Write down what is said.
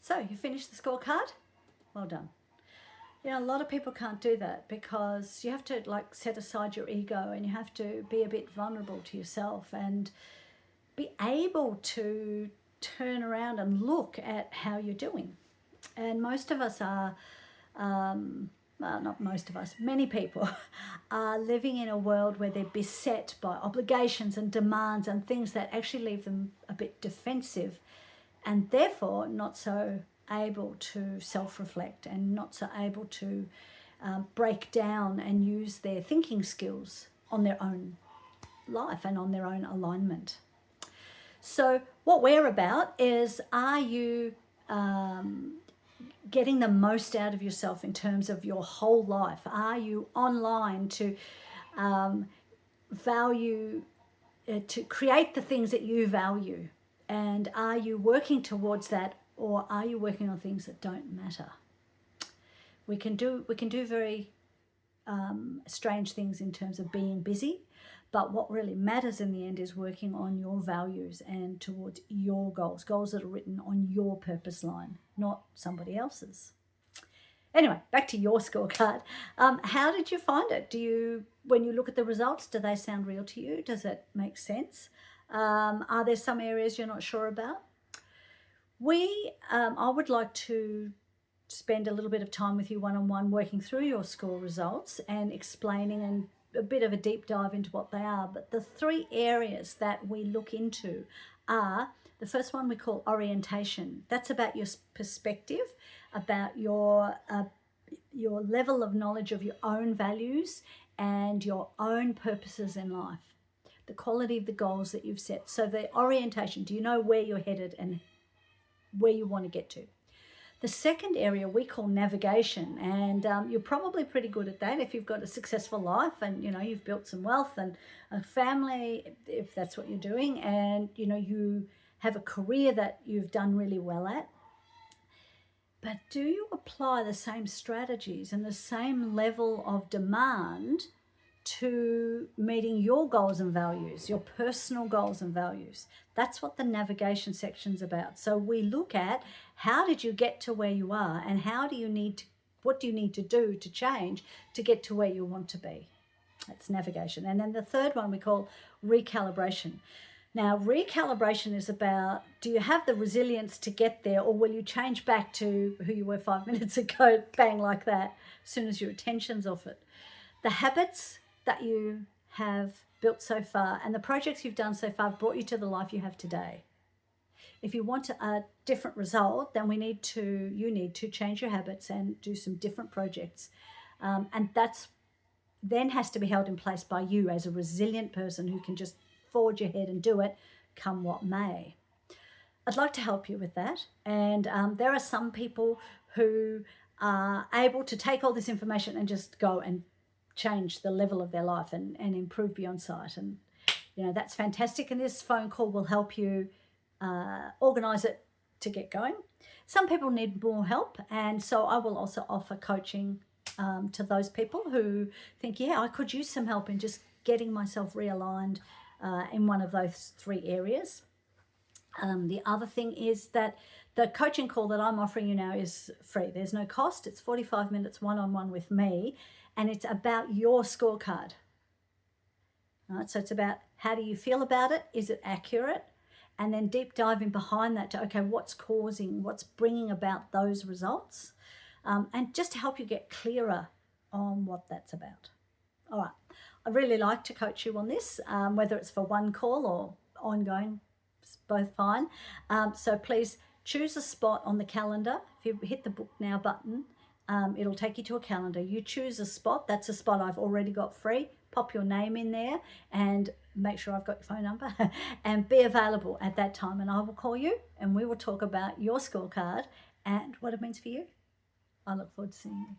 So you finished the scorecard? Well done. You know, a lot of people can't do that because you have to like set aside your ego and you have to be a bit vulnerable to yourself and be able to turn around and look at how you're doing. And most of us are, well, not most of us, many people are living in a world where they're beset by obligations and demands and things that actually leave them a bit defensive and therefore not so able to self-reflect and not so able to break down and use their thinking skills on their own life and on their own alignment. So what we're about is, are you getting the most out of yourself in terms of your whole life? Are you online to value, to create the things that you value? And are you working towards that, or are you working on things that don't matter? We can do very strange things in terms of being busy, but what really matters in the end is working on your values and towards your goals that are written on your purpose line, not somebody else's. Anyway, back to your scorecard. How did you find it? When you look at the results, do they sound real to you? Does it make sense? Are there some areas you're not sure about? I would like to spend a little bit of time with you one-on-one working through your score results and explaining and a bit of a deep dive into what they are. But the 3 areas that we look into are, the first one we call orientation. That's about your perspective, about your level of knowledge of your own values and your own purposes in life, the quality of the goals that you've set. So the orientation, do you know where you're headed and where you want to get to? The second area we call navigation, and you're probably pretty good at that if you've got a successful life and you've built some wealth and a family, if that's what you're doing, and you have a career that you've done really well at. But do you apply the same strategies and the same level of demand to meeting your goals and values, your personal goals and values? That's what the navigation section's about. So we look at, how did you get to where you are, and what do you need to do to change to get to where you want to be? That's navigation. And then the third one we call recalibration. Now, recalibration is about, do you have the resilience to get there, or will you change back to who you were 5 minutes ago, bang, like that, as soon as your attention's off it? The habits that you have built so far and the projects you've done so far brought you to the life you have today. If you want a different result, then you need to change your habits and do some different projects. And that's then has to be held in place by you as a resilient person who can just forge ahead and do it, come what may. I'd like to help you with that. And there are some people who are able to take all this information and just go and change the level of their life and improve beyond sight. And, that's fantastic. And this phone call will help you organise it to get going. Some people need more help. And so I will also offer coaching to those people who think, yeah, I could use some help in just getting myself realigned in one of those 3 areas. The other thing is that the coaching call that I'm offering you now is free. There's no cost. It's 45 minutes one-on-one with me, and it's about your scorecard. All right, so it's about, how do you feel about it? Is it accurate? And then deep diving behind that to, okay, what's bringing about those results? And just to help you get clearer on what that's about. All right, I'd really like to coach you on this, whether it's for one call or ongoing, it's both fine. So please choose a spot on the calendar. If you hit the book now button, it'll take you to a calendar. You choose a spot. That's a spot I've already got free. Pop your name in there and make sure I've got your phone number and be available at that time. And I will call you and we will talk about your scorecard and what it means for you. I look forward to seeing you.